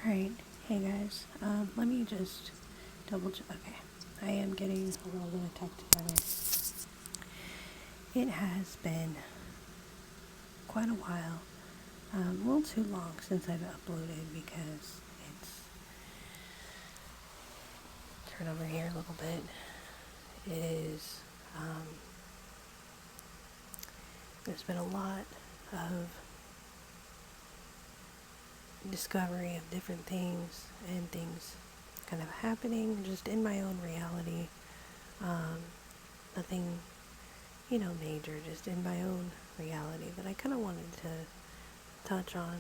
Alright, hey guys, let me just double check. Okay, I am getting a little bit of tech together. It has been quite a while, a little too long since I've uploaded because it's, turn over here a little bit, it is, there's been a lot of discovery of different things and things kind of happening just in my own reality. Nothing, major, just in my own reality that I kind of wanted to touch on.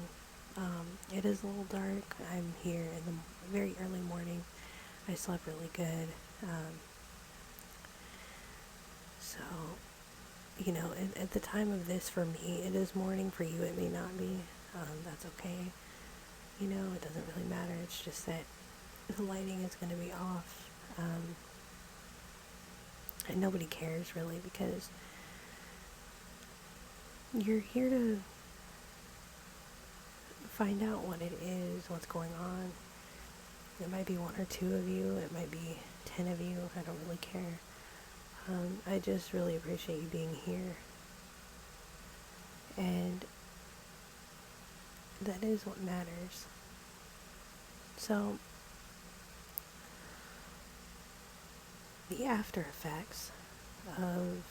It is a little dark. I'm here in the very early morning. I slept really good. So, at the time of this for me, it is morning. For you, it may not be. That's okay. It doesn't really matter. It's just that the lighting is going to be off. And nobody cares really because you're here to find out what it is, what's going on. It might be one or two of you. It might be 10 of you. I don't really care. I just really appreciate you being here. And that is what matters. So, the after effects of,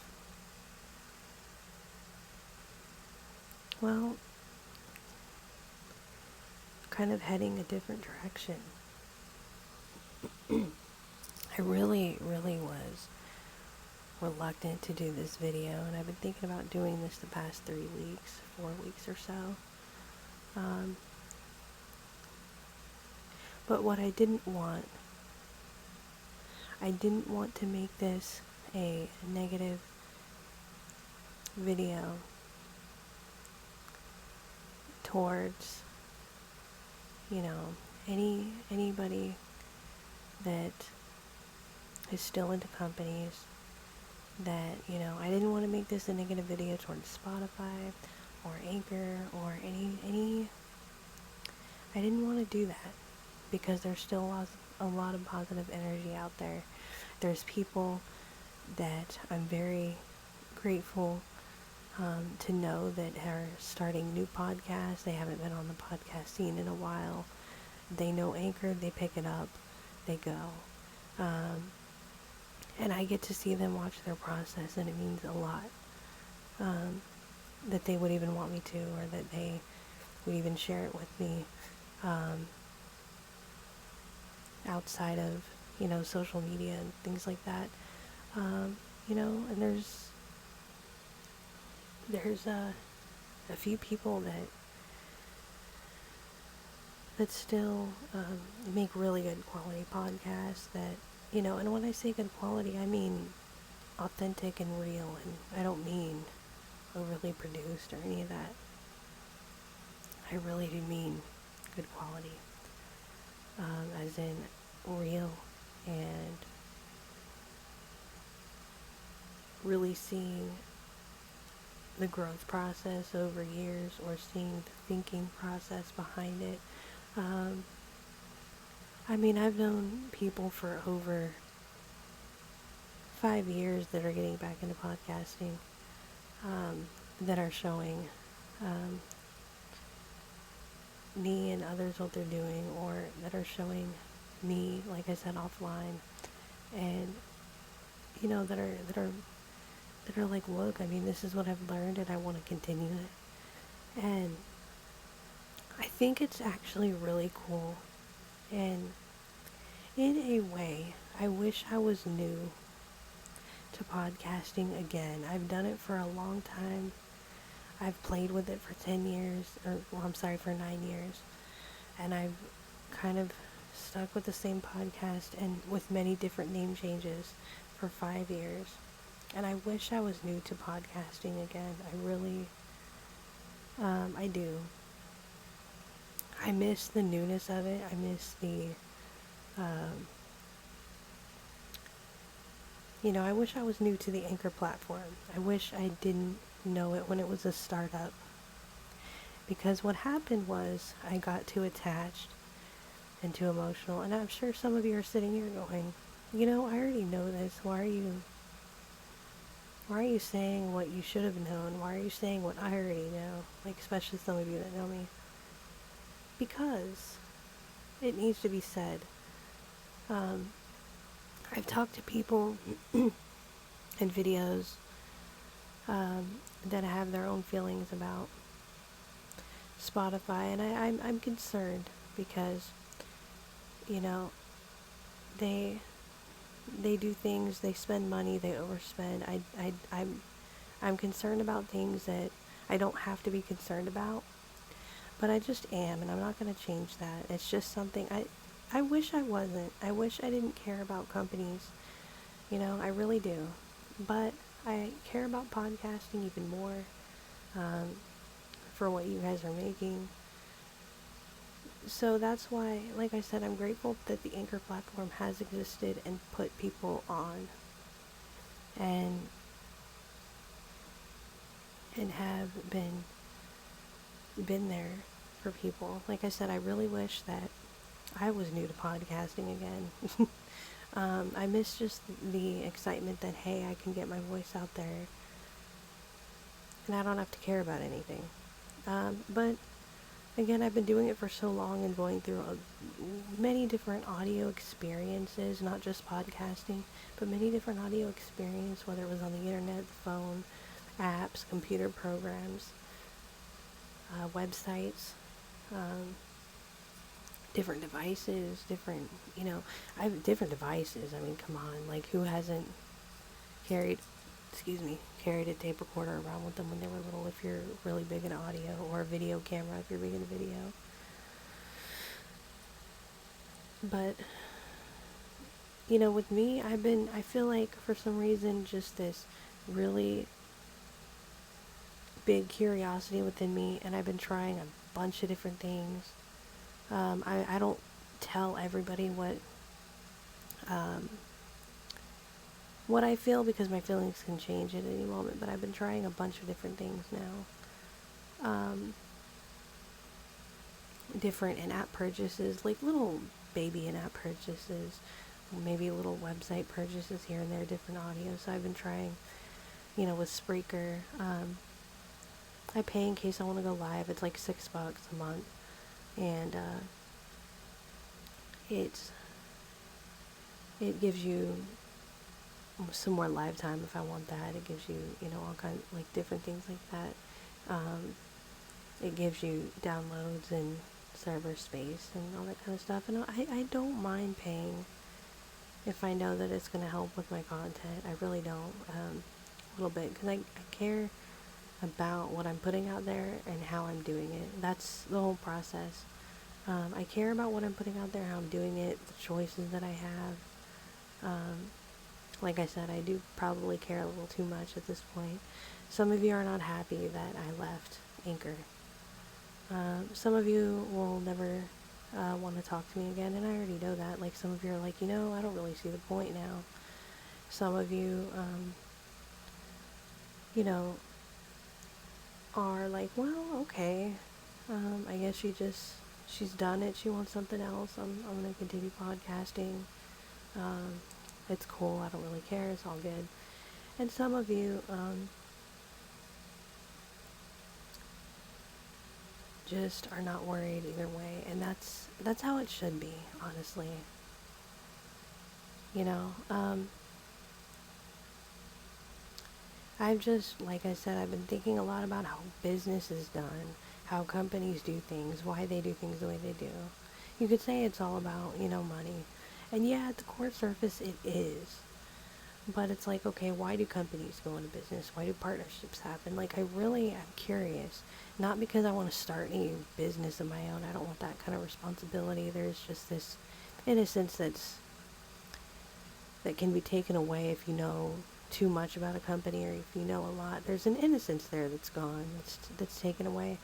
kind of heading a different direction. I really, really was reluctant to do this video, and I've been thinking about doing this the past 4 weeks or so. But what I didn't want to make this a negative video towards, anybody that is still into companies, that, I didn't want to make this a negative video towards Spotify or Anchor or any I didn't want to do that because there's still a lot of positive energy out there. There's people that I'm very grateful to know that are starting new podcasts. They haven't been on the podcast scene in a while. They know Anchor, they pick it up, they go. And I get to see them watch their process, and it means a lot that they would even want me to, or that they would even share it with me outside of, social media and things like that. And there's a few people that still make really good quality podcasts that, and when I say good quality, I mean authentic and real, and I don't mean overly produced or any of that. I really do mean good quality, as in real, and really seeing the growth process over years, or seeing the thinking process behind it. I've known people for over 5 years that are getting back into podcasting, that are showing me and others what they're doing, or that are showing me, like I said, offline, and that are like, look, this is what I've learned and I want to continue it. And I think it's actually really cool, and in a way I wish I was new to podcasting again. I've done it for a long time. I've played with it for 10 years, for 9 years, and I've kind of stuck with the same podcast and with many different name changes for 5 years. And I wish I was new to podcasting again. I really, I do. I miss the newness of it. I miss the, I wish I was new to the Anchor platform. I wish I didn't know it when it was a startup. Because what happened was I got too attached and too emotional. And I'm sure some of you are sitting here going, I already know this. Why are you saying what you should have known? Why are you saying what I already know? Like, especially some of you that know me. Because it needs to be said. Um, I've talked to people in videos that have their own feelings about Spotify, and I'm concerned because, you know, they they do things, they spend money, they overspend. I'm concerned about things that I don't have to be concerned about, but I just am, and I'm not going to change that. It's just something I wish I wasn't. I wish I didn't care about companies. I really do. But I care about podcasting even more, um, for what you guys are making. So that's why, like I said, I'm grateful that the Anchor platform has existed and put people on, and have been there for people. Like I said, I really wish that I was new to podcasting again. I miss just the excitement that, hey, I can get my voice out there and I don't have to care about anything. But again, I've been doing it for so long and going through many different audio experiences, not just podcasting, but many different audio experiences, whether it was on the internet, the phone, apps, computer programs, websites, um, different devices, I have different devices. I mean, come on, like who hasn't carried, carried a tape recorder around with them when they were little if you're really big in audio, or a video camera if you're big in video. But, with me, I feel like for some reason just this really big curiosity within me, and I've been trying a bunch of different things. I don't tell everybody um, what I feel, because my feelings can change at any moment, but I've been trying a bunch of different things now. Different in-app purchases, like little baby in-app purchases, maybe little website purchases here and there, different audio. So I've been trying, with Spreaker. I pay in case I want to go live. It's like $6 a month, and it gives you some more live time if I want that. It gives you, all kinds, like different things like that. It gives you downloads and server space and all that kind of stuff. And I don't mind paying if I know that it's going to help with my content. I really don't. A little bit, because I care about what I'm putting out there and how I'm doing it. That's the whole process. I care about what I'm putting out there, how I'm doing it, the choices that I have. Like I said, I do probably care a little too much at this point. Some of you are not happy that I left Anchor. Some of you will never want to talk to me again, and I already know that. Like, some of you are like, I don't really see the point now. Some of you, are like, well, okay. I guess she's done it. She wants something else. I'm going to continue podcasting. It's cool. I don't really care. It's all good. And some of you, just are not worried either way, and that's how it should be, honestly. I've just, like I said, I've been thinking a lot about how business is done, how companies do things, why they do things the way they do. You could say it's all about, money. And yeah, at the core surface it is. But it's like, okay, why do companies go into business? Why do partnerships happen? Like, I really am curious. Not because I want to start any business of my own. I don't want that kind of responsibility. There's just this innocence that can be taken away if you know too much about a company, or if you know a lot. There's an innocence there that's gone, that's taken away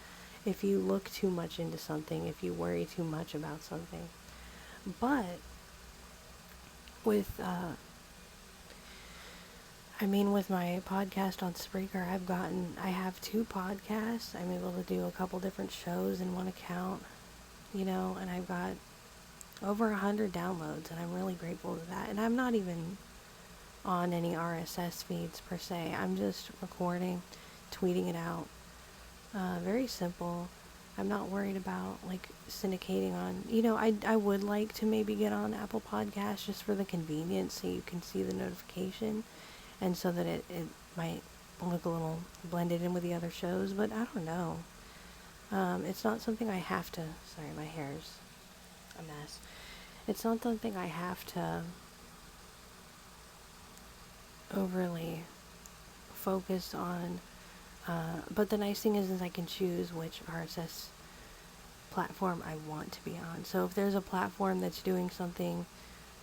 if you look too much into something, if you worry too much about something. But with with my podcast on Spreaker, I have 2 podcasts. I'm able to do a couple different shows in one account, and I've got over 100 downloads, and I'm really grateful to that. And I'm not even on any RSS feeds per se. I'm just recording, tweeting it out. Very simple. I'm not worried about like syndicating on, I would like to maybe get on Apple Podcasts just for the convenience so you can see the notification and so that it might look a little blended in with the other shows, but I don't know. It's not something I have to, sorry, my hair's a mess. It's not something I have to overly focus on. But the nice thing is I can choose which RSS platform I want to be on. So if there's a platform that's doing something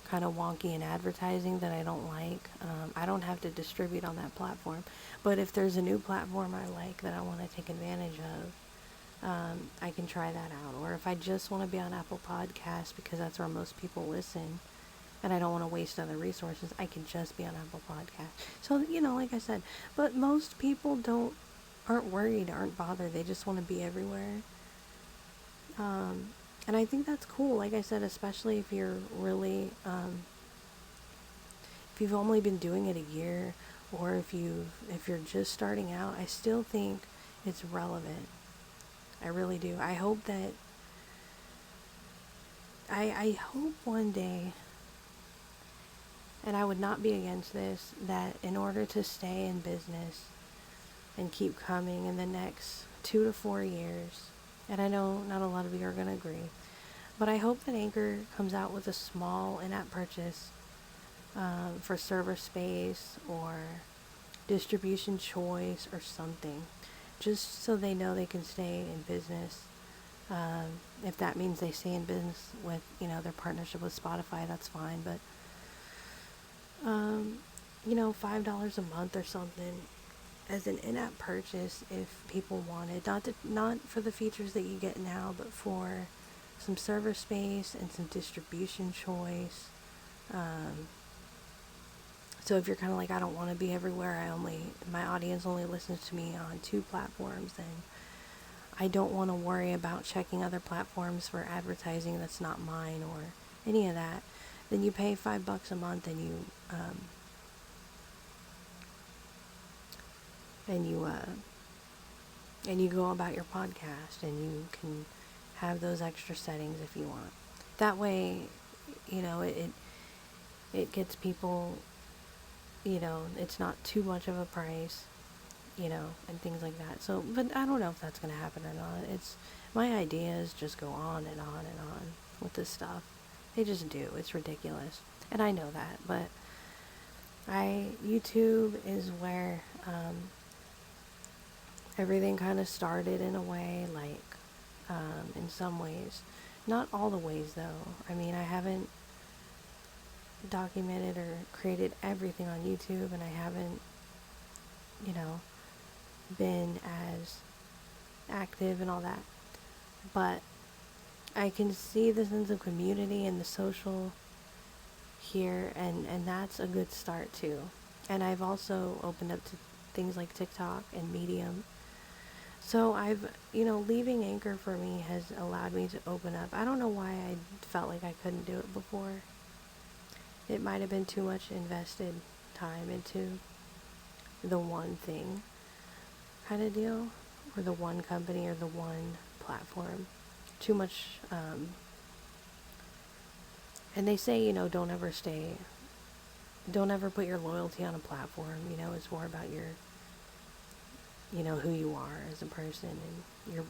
kind of wonky in advertising that I don't like, I don't have to distribute on that platform. But if there's a new platform I like that I want to take advantage of, I can try that out. Or if I just want to be on Apple Podcasts because that's where most people listen, and I don't want to waste other resources, I can just be on Apple Podcasts. So, like I said, but most people aren't worried, aren't bothered. They just want to be everywhere. And I think that's cool. Like I said, especially if you're really, if you've only been doing it a year, or if you're just starting out, I still think it's relevant. I really do. I hope that, I hope one day, and I would not be against this, that in order to stay in business and keep coming in the next 2 to 4 years, and I know not a lot of you are going to agree, but I hope that Anchor comes out with a small in-app purchase for server space or distribution choice or something, just so they know they can stay in business. If that means they stay in business with, their partnership with Spotify, that's fine, but $5 a month or something as an in-app purchase if people want it. Not for the features that you get now, but for some server space and some distribution choice. So if you're kind of like, I don't want to be everywhere, my audience only listens to me on 2 platforms, then I don't want to worry about checking other platforms for advertising that's not mine or any of that. Then you pay $5 a month and you and you go about your podcast, and you can have those extra settings if you want. That way, it gets people, it's not too much of a price, and things like that. So, but I don't know if that's going to happen or not. My ideas just go on and on and on with this stuff. They just do. It's ridiculous. And I know that, but YouTube is where, everything kind of started in a way, like, in some ways. Not all the ways, though. I mean, I haven't documented or created everything on YouTube, and I haven't, been as active and all that. But I can see the sense of community and the social here, and that's a good start, too. And I've also opened up to things like TikTok and Medium. So leaving Anchor for me has allowed me to open up. I don't know why I felt like I couldn't do it before. It might have been too much invested time into the one thing kind of deal, or the one company or the one platform. Too much, and they say, don't ever put your loyalty on a platform. It's more about your, who you are as a person, and your,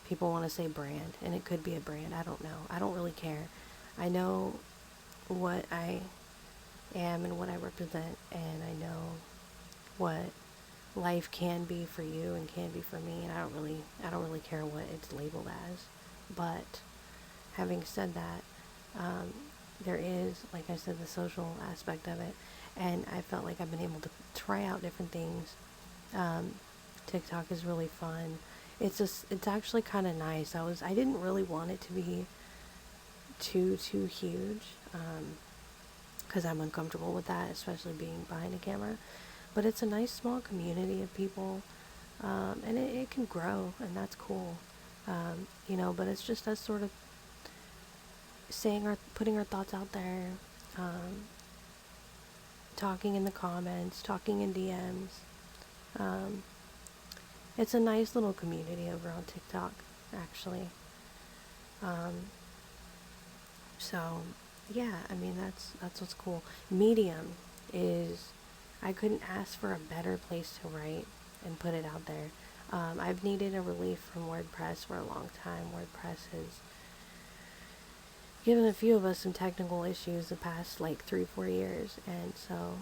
people want to say brand, and it could be a brand. I don't know. I don't really care. I know what I am and what I represent, and I know what life can be for you and can be for me, and I don't really care what it's labeled as. But having said that, there is, like I said, the social aspect of it, and I felt like I've been able to try out different things. TikTok is really fun. It's actually kind of nice. I didn't really want it to be too huge, because I'm uncomfortable with that, especially being behind a camera. But it's a nice small community of people, and it can grow, and that's cool. But it's just us sort of putting our thoughts out there, um, talking in the comments, talking in DMs. Um, it's a nice little community over on TikTok, actually. Um, so, yeah, I mean that's what's cool. Medium is, I couldn't ask for a better place to write and put it out there. I've needed a relief from WordPress for a long time. WordPress has given a few of us some technical issues the past like 3-4 years, and so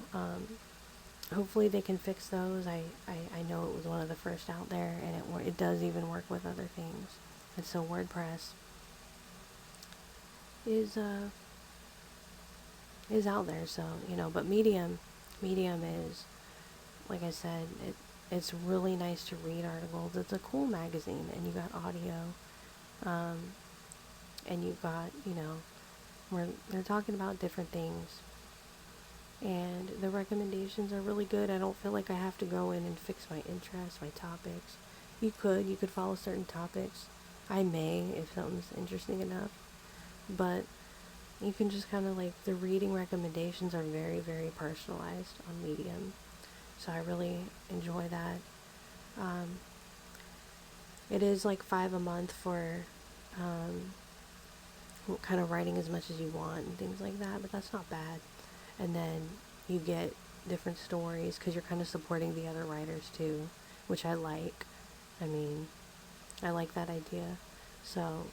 hopefully they can fix those. I know it was one of the first out there, and it does even work with other things, and so WordPress is out there. So but Medium is, like I said, it's really nice to read articles. It's a cool magazine, and you got audio, um, and you got where they're talking about different things, and the recommendations are really good. I don't feel like I have to go in and fix my interests, my topics. You could follow certain topics. I may, if something's interesting enough, but you can just kind of like, the reading recommendations are very, very personalized on Medium. So I really enjoy that. Um, it is like $5 a month for kind of writing as much as you want and things like that, but that's not bad. And then you get different stories because you're kind of supporting the other writers too, which I like. I mean, I like that idea. So,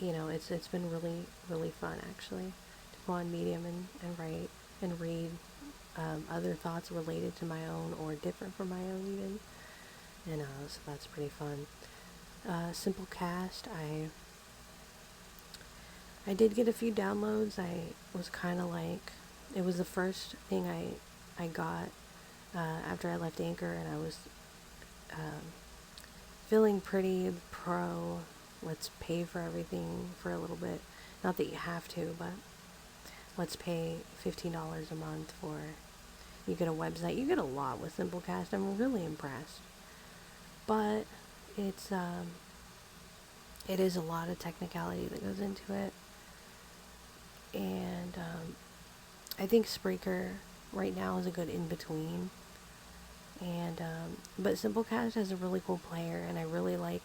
it's been really, really fun actually to go on Medium and write and read other thoughts related to my own or different from my own even. And so that's pretty fun. Simplecast, I did get a few downloads. I was kind of like, it was the first thing I got after I left Anchor, and I was feeling pretty pro, let's pay for everything for a little bit. Not that you have to, but let's pay $15 a month for, you get a website. You get a lot with Simplecast. I'm really impressed. But it is a lot of technicality that goes into it. And I think Spreaker right now is a good in-between. And but Simplecast has a really cool player, and I really like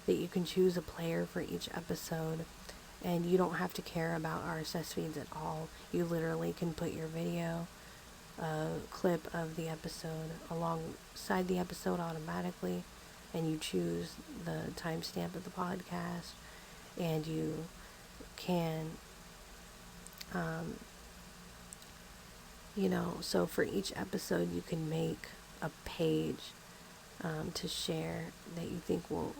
that you can choose a player for each episode, and you don't have to care about RSS feeds at all. You literally can put your video clip of the episode alongside the episode automatically, and you choose the timestamp of the podcast, and you can so for each episode you can make a page to share that you think will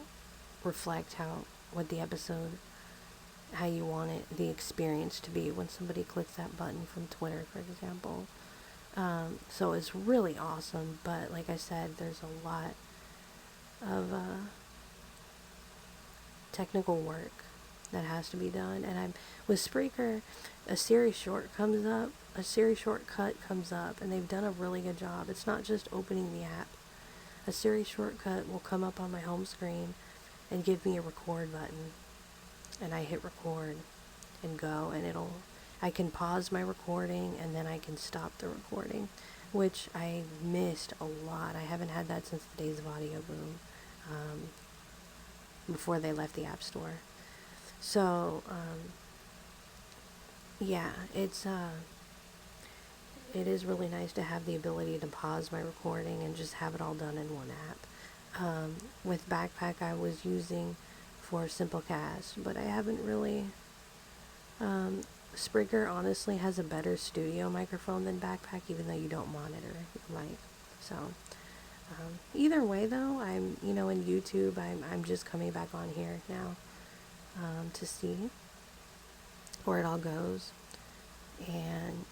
reflect what the episode, how you want the experience to be when somebody clicks that button from Twitter, for example. So it's really awesome, but like I said, there's a lot of technical work that has to be done. And with Spreaker, a series shortcut comes up, and they've done a really good job. It's not just opening the app. A series shortcut will come up on my home screen and give me a record button, and I hit record and go, and I can pause my recording, and then I can stop the recording, which I missed a lot. I haven't had that since the days of Audio Boom, before they left the App Store. So, yeah, it is really nice to have the ability to pause my recording and just have it all done in one app. With Backpack, I was using for Simplecast, but I haven't really. Spreaker honestly has a better studio microphone than Backpack, even though you don't monitor your mic. So, either way, though, I'm in YouTube. I'm just coming back on here now to see where it all goes, and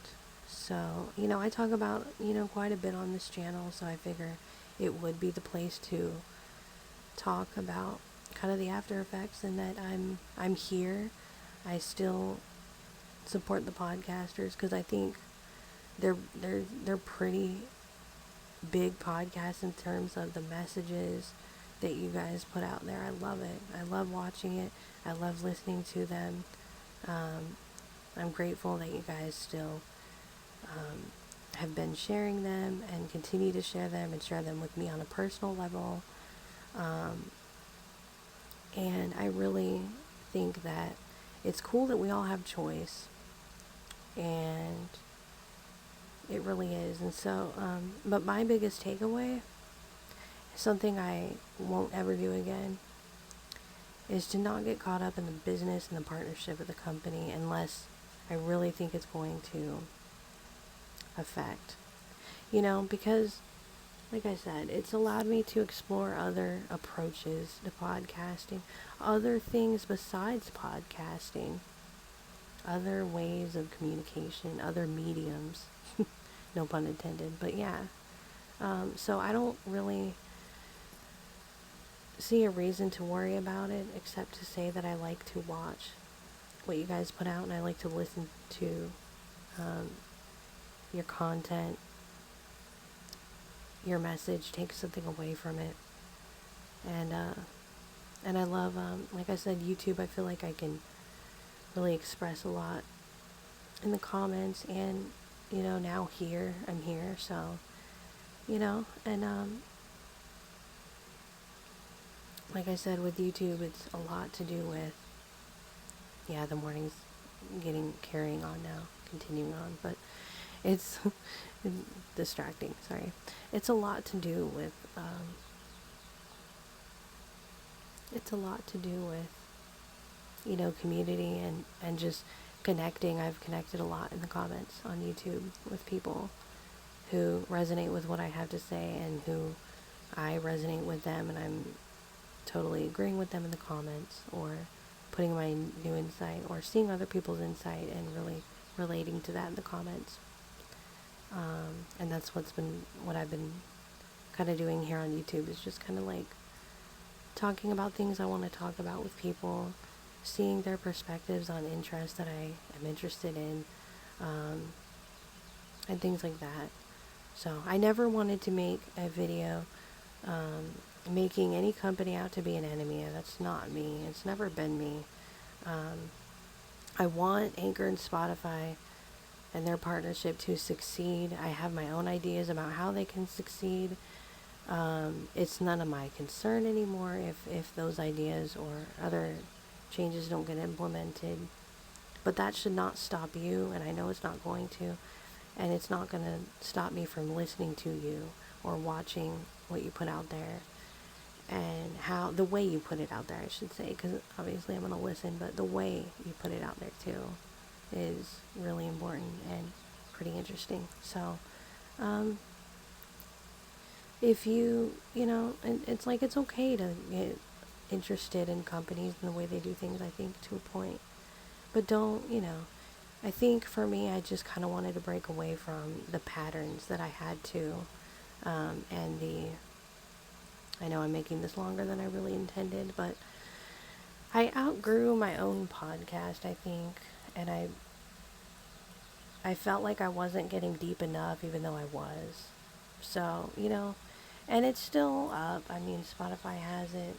so I talk about quite a bit on this channel, so I figure it would be the place to talk about kind of the after effects, and that I'm here. I still support the podcasters because I think they're pretty big podcasts in terms of the messages that you guys put out there. I love it. I love watching it. I love listening to them. I'm grateful that you guys still have been sharing them and continue to share them and share them with me on a personal level. And I really think that it's cool that we all have choice, and it really is. And so, but my biggest takeaway, something I won't ever do again, is to not get caught up in the business and the partnership of the company unless I really think it's going to affect. Because, like I said, it's allowed me to explore other approaches to podcasting, other things besides podcasting, other ways of communication, other mediums. No pun intended, but yeah. So I don't really see a reason to worry about it, except to say that I like to watch what you guys put out, and I like to listen to your content, your message, take something away from it. And I love, like I said, YouTube. I feel like I can really express a lot in the comments, and now I'm here, so and like I said, with YouTube, it's a lot to do with, yeah, the morning's carrying on now, continuing on, but it's distracting, sorry. It's a lot to do with, community and just connecting. I've connected a lot in the comments on YouTube with people who resonate with what I have to say, and who I resonate with them, and I'm totally agreeing with them in the comments, or putting my new insight, or seeing other people's insight and really relating to that in the comments. And that's what I've been kind of doing here on YouTube, is just kind of like talking about things I want to talk about with people, seeing their perspectives on interests that I am interested in, and things like that. So I never wanted to make a video making any company out to be an enemy. That's not me. It's never been me. I want Anchor and Spotify and their partnership to succeed. I have my own ideas about how they can succeed. It's none of my concern anymore if those ideas or other changes don't get implemented. But that should not stop you, and I know it's not going to. And it's not going to stop me from listening to you or watching what you put out there, and the way you put it out there, I should say, because obviously I'm going to listen, but the way you put it out there too is really important and pretty interesting. So, if it's like, it's okay to get interested in companies and the way they do things, I think, to a point, but don't, I think for me, I just kind of wanted to break away from the patterns that I had to, I know I'm making this longer than I really intended, but I outgrew my own podcast, I think, and I felt like I wasn't getting deep enough, even though I was. So, and it's still up. I mean, Spotify has it.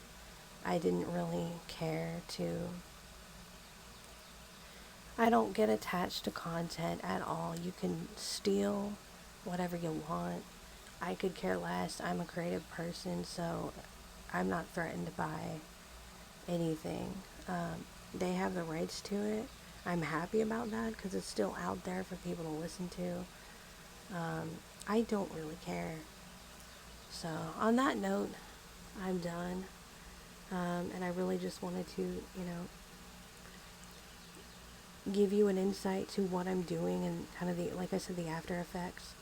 I didn't really care to. I don't get attached to content at all. You can steal whatever you want. I could care less. I'm a creative person, so I'm not threatened by anything. They have the rights to it. I'm happy about that because it's still out there for people to listen to. I don't really care. So on that note, I'm done. And I really just wanted to, give you an insight to what I'm doing and kind of like I said, the after effects.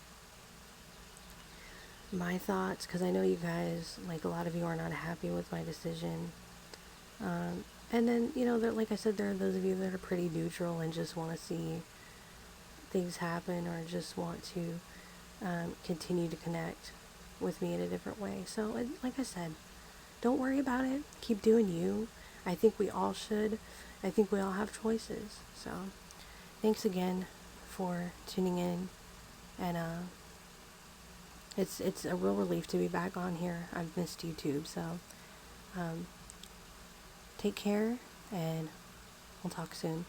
My thoughts, because I know you guys, like a lot of you, are not happy with my decision. And then, like I said, there are those of you that are pretty neutral and just want to see things happen, or just want to continue to connect with me in a different way. So, like I said, don't worry about it. Keep doing you. I think we all should. I think we all have choices. So, thanks again for tuning in. And it's a real relief to be back on here. I've missed YouTube. So, take care, and we'll talk soon.